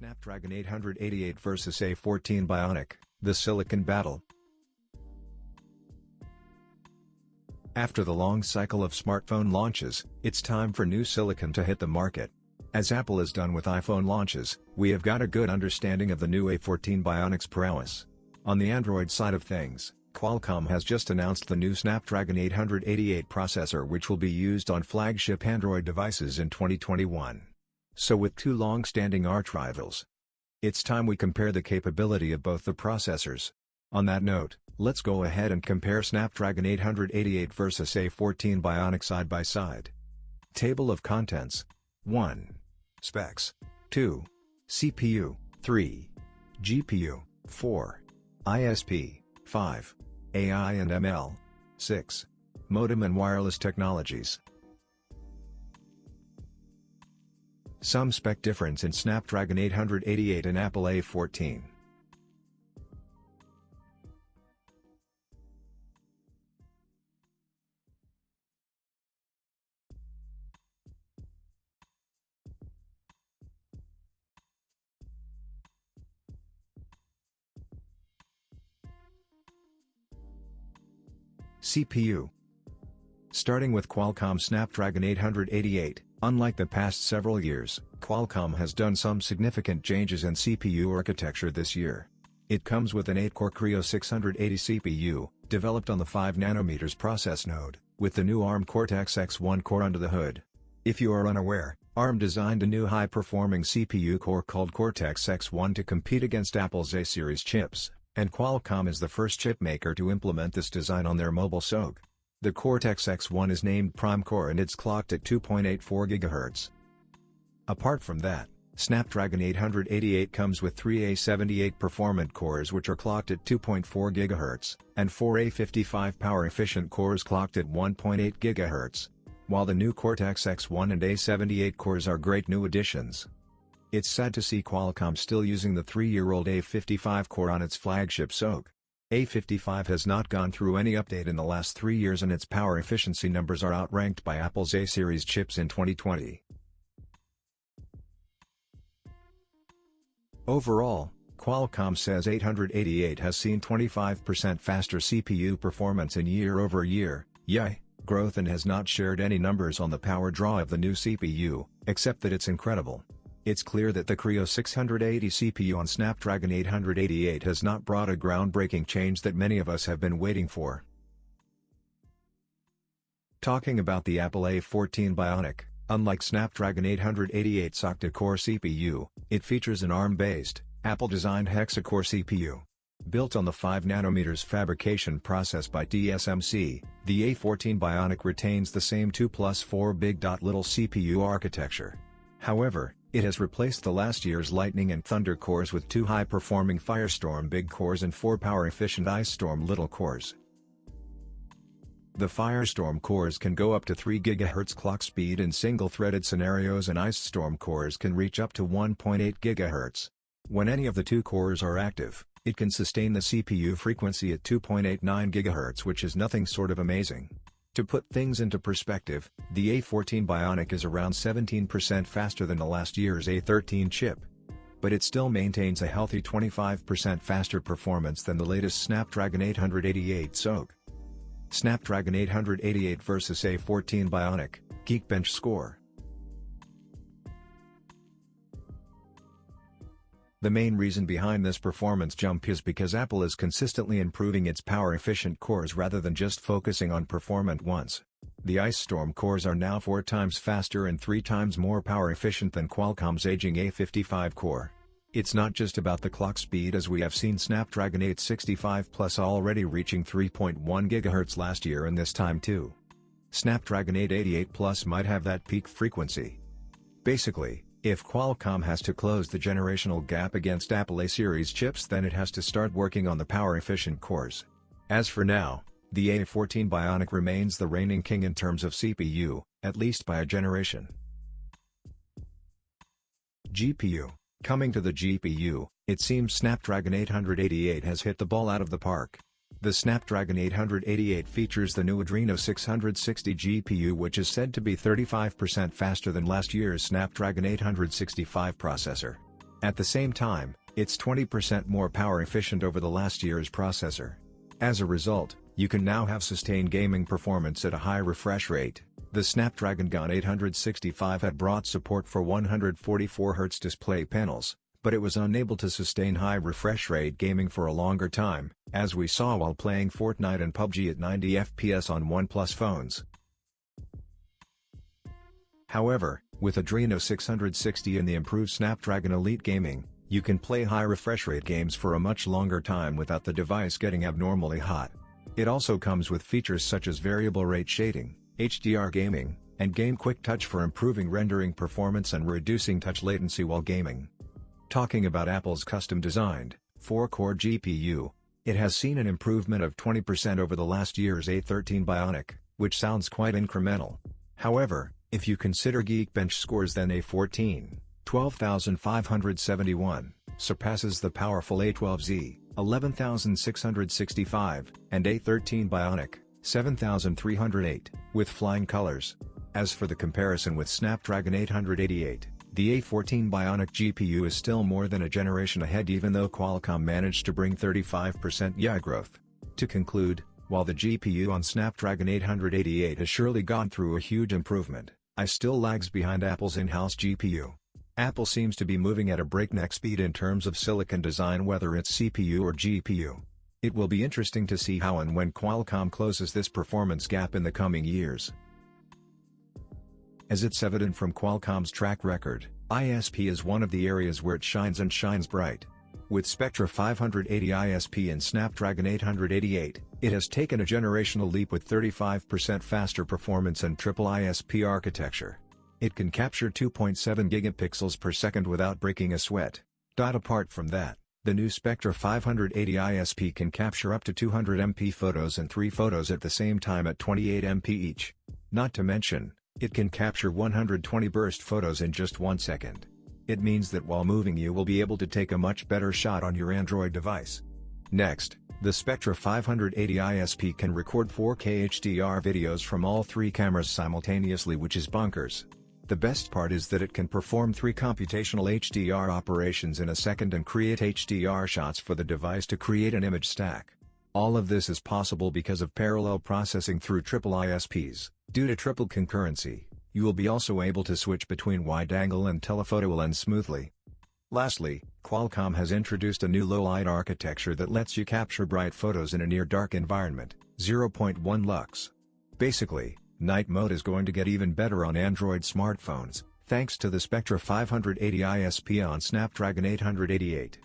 Snapdragon 888 vs A14 Bionic, the silicon battle. After the long cycle of smartphone launches, it's time for new silicon to hit the market. As Apple has done with iPhone launches, we have got a good understanding of the new A14 Bionic's prowess. On the Android side of things, Qualcomm has just announced the new Snapdragon 888 processor, which will be used on flagship Android devices in 2021. So with two long-standing arch-rivals, it's time we compare the capability of both the processors. On that note, let's go ahead and compare Snapdragon 888 versus A14 Bionic side by side. Table of contents. 1. Specs. 2. CPU. 3. GPU. 4. ISP. 5. AI and ML. 6. Modem and wireless technologies. Some spec difference in Snapdragon 888 and Apple A14. CPU. Starting with Qualcomm Snapdragon 888, unlike the past several years, Qualcomm has done some significant changes in CPU architecture this year. It comes with an 8-core Creo 680 CPU, developed on the 5nm process node, with the new ARM Cortex-X1 core under the hood. If you are unaware, ARM designed a new high-performing CPU core called Cortex-X1 to compete against Apple's A-series chips, and Qualcomm is the first chip maker to implement this design on their mobile SoC. The Cortex-X1 is named Prime Core and it's clocked at 2.84 GHz. Apart from that, Snapdragon 888 comes with 3 A78 performant cores which are clocked at 2.4 GHz, and 4 A55 power-efficient cores clocked at 1.8 GHz. While the new Cortex-X1 and A78 cores are great new additions, it's sad to see Qualcomm still using the 3-year-old A55 core on its flagship SoC. A55 has not gone through any update in the last 3 years and its power efficiency numbers are outranked by Apple's A-series chips in 2020. Overall, Qualcomm says 888 has seen 25% faster CPU performance in year-over-year, growth and has not shared any numbers on the power draw of the new CPU, except that it's incredible. It's clear that the Creo 680 CPU on Snapdragon 888 has not brought a groundbreaking change that many of us have been waiting for. Talking about the Apple A14 Bionic, unlike Snapdragon 888's octa-core CPU, it features an ARM-based, Apple-designed hexa-core CPU. Built on the 5nm fabrication process by TSMC, the A14 Bionic retains the same 2+4 big. Little CPU architecture. However, it has replaced the last year's Lightning and Thunder cores with 2 high-performing Firestorm big cores and 4 power-efficient Ice Storm little cores. The Firestorm cores can go up to 3 GHz clock speed in single-threaded scenarios and Ice Storm cores can reach up to 1.8 GHz. When any of the 2 cores are active, it can sustain the CPU frequency at 2.89 GHz, which is nothing sort of amazing. To put things into perspective, the A14 Bionic is around 17% faster than the last year's A13 chip. But it still maintains a healthy 25% faster performance than the latest Snapdragon 888 SoC. Snapdragon 888 vs A14 Bionic, Geekbench score. The main reason behind this performance jump is because Apple is consistently improving its power-efficient cores rather than just focusing on performant ones. The Ice Storm cores are now 4 times faster and 3 times more power-efficient than Qualcomm's aging A55 core. It's not just about the clock speed, as we have seen Snapdragon 865 Plus already reaching 3.1 GHz last year and this time too. Snapdragon 888 Plus might have that peak frequency. Basically, if Qualcomm has to close the generational gap against Apple A-series chips, then it has to start working on the power-efficient cores. As for now, the A14 Bionic remains the reigning king in terms of CPU, at least by a generation. GPU. Coming to the GPU, it seems Snapdragon 888 has hit the ball out of the park. The Snapdragon 888 features the new Adreno 660 GPU, which is said to be 35% faster than last year's Snapdragon 865 processor. At the same time, it's 20% more power efficient over the last year's processor. As a result, you can now have sustained gaming performance at a high refresh rate. The Snapdragon 865 had brought support for 144Hz display panels, but it was unable to sustain high refresh rate gaming for a longer time, as we saw while playing Fortnite and PUBG at 90 FPS on OnePlus phones. However, with Adreno 660 and the improved Snapdragon Elite Gaming, you can play high refresh rate games for a much longer time without the device getting abnormally hot. It also comes with features such as variable rate shading, HDR gaming, and Game Quick Touch for improving rendering performance and reducing touch latency while gaming. Talking about Apple's custom-designed, 4-core GPU, it has seen an improvement of 20% over the last year's A13 Bionic, which sounds quite incremental. However, if you consider Geekbench scores, then A14, 12,571, surpasses the powerful A12Z, 11,665, and A13 Bionic, 7,308, with flying colors. As for the comparison with Snapdragon 888, the A14 Bionic GPU is still more than a generation ahead, even though Qualcomm managed to bring 35% UI growth. To conclude, while the GPU on Snapdragon 888 has surely gone through a huge improvement, it still lags behind Apple's in-house GPU. Apple seems to be moving at a breakneck speed in terms of silicon design, whether it's CPU or GPU. It will be interesting to see how and when Qualcomm closes this performance gap in the coming years. As it's evident from Qualcomm's track record, ISP is one of the areas where it shines and shines bright. With Spectra 580 ISP and Snapdragon 888, it has taken a generational leap with 35% faster performance and triple ISP architecture. It can capture 2.7 gigapixels per second without breaking a sweat. Apart from that, the new Spectra 580 ISP can capture up to 200 MP photos and 3 photos at the same time at 28 MP each. Not to mention, it can capture 120 burst photos in just 1 second. It means that while moving you will be able to take a much better shot on your Android device. Next, the Spectra 580 ISP can record 4K HDR videos from all 3 cameras simultaneously, which is bonkers. The best part is that it can perform 3 computational HDR operations in a second and create HDR shots for the device to create an image stack. All of this is possible because of parallel processing through triple ISPs. Due to triple concurrency, you will be also able to switch between wide-angle and telephoto lens smoothly. Lastly, Qualcomm has introduced a new low-light architecture that lets you capture bright photos in a near-dark environment, 0.1 lux. Basically, night mode is going to get even better on Android smartphones, thanks to the Spectra 580 ISP on Snapdragon 888.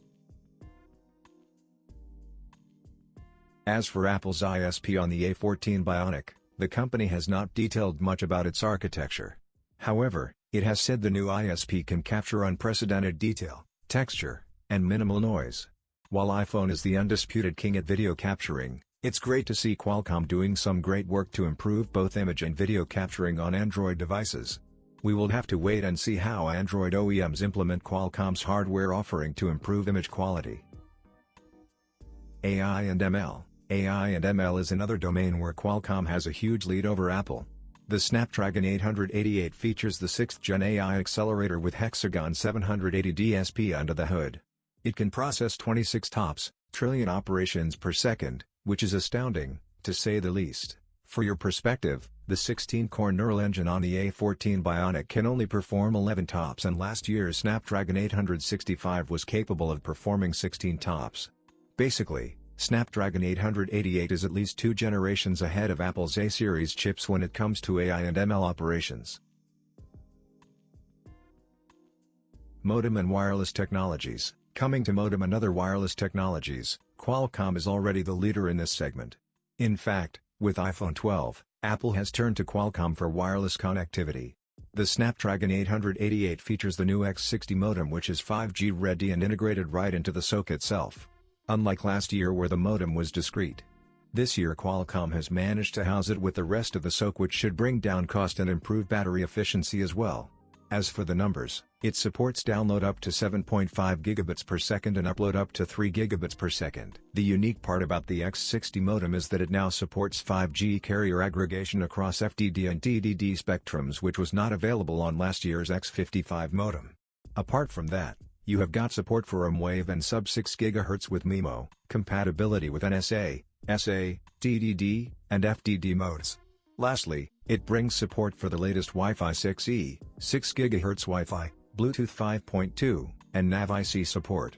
As for Apple's ISP on the A14 Bionic, the company has not detailed much about its architecture. However, it has said the new ISP can capture unprecedented detail, texture, and minimal noise. While iPhone is the undisputed king at video capturing, it's great to see Qualcomm doing some great work to improve both image and video capturing on Android devices. We will have to wait and see how Android OEMs implement Qualcomm's hardware offering to improve image quality. AI and ML. AI and ML is another domain where Qualcomm has a huge lead over Apple. The Snapdragon 888 features the 6th Gen AI accelerator with Hexagon 780 DSP under the hood. It can process 26 trillion operations per second, which is astounding, to say the least. For your perspective, the 16-core neural engine on the A14 Bionic can only perform 11 TOPS, and last year's Snapdragon 865 was capable of performing 16 TOPS. Basically, Snapdragon 888 is at least 2 generations ahead of Apple's A-series chips when it comes to AI and ML operations. Modem and wireless technologies. Coming to modem and other wireless technologies, Qualcomm is already the leader in this segment. In fact, with iPhone 12, Apple has turned to Qualcomm for wireless connectivity. The Snapdragon 888 features the new X60 modem, which is 5G ready and integrated right into the SoC itself. Unlike last year where the modem was discrete, this year Qualcomm has managed to house it with the rest of the SoC, which should bring down cost and improve battery efficiency as well. As for the numbers, it supports download up to 7.5 gigabits per second and upload up to 3 gigabits per second. The unique part about the X60 modem is that it now supports 5G carrier aggregation across FDD and DDD spectrums, which was not available on last year's X55 modem. Apart from that, You have got support for M-Wave and sub-6 GHz with MIMO, compatibility with NSA, SA, DDD, and FDD modes. Lastly, it brings support for the latest Wi-Fi 6E, 6 GHz Wi-Fi, Bluetooth 5.2, and Nav-IC support.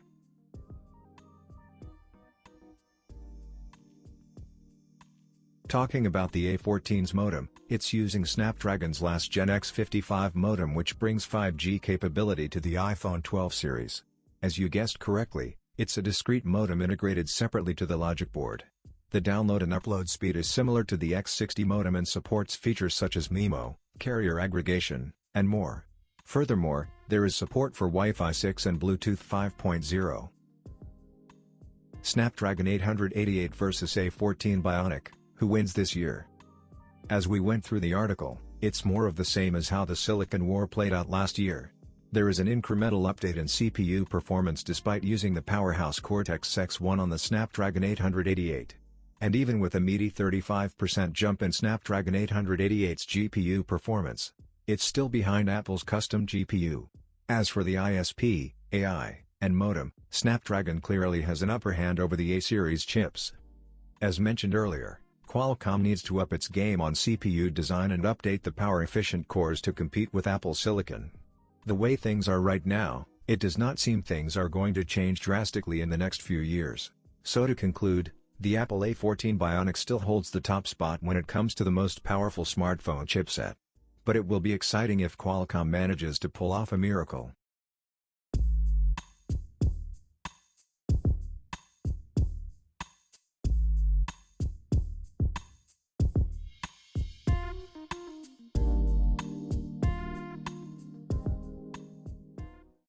Talking about the A14's modem, it's using Snapdragon's last Gen X55 modem, which brings 5G capability to the iPhone 12 series. As you guessed correctly, it's a discrete modem integrated separately to the logic board. The download and upload speed is similar to the X60 modem and supports features such as MIMO, carrier aggregation, and more. Furthermore, there is support for Wi-Fi 6 and Bluetooth 5.0. Snapdragon 888 versus A14 Bionic, who wins this year? As we went through the article, it's more of the same as how the silicon war played out last year. There is an incremental update in CPU performance despite using the powerhouse Cortex-X1 on the Snapdragon 888. And even with a meaty 35% jump in Snapdragon 888's GPU performance, it's still behind Apple's custom GPU. As for the ISP, AI, and modem, Snapdragon clearly has an upper hand over the A-series chips. As mentioned earlier, Qualcomm needs to up its game on CPU design and update the power-efficient cores to compete with Apple Silicon. The way things are right now, it does not seem things are going to change drastically in the next few years. So to conclude, the Apple A14 Bionic still holds the top spot when it comes to the most powerful smartphone chipset. But it will be exciting if Qualcomm manages to pull off a miracle.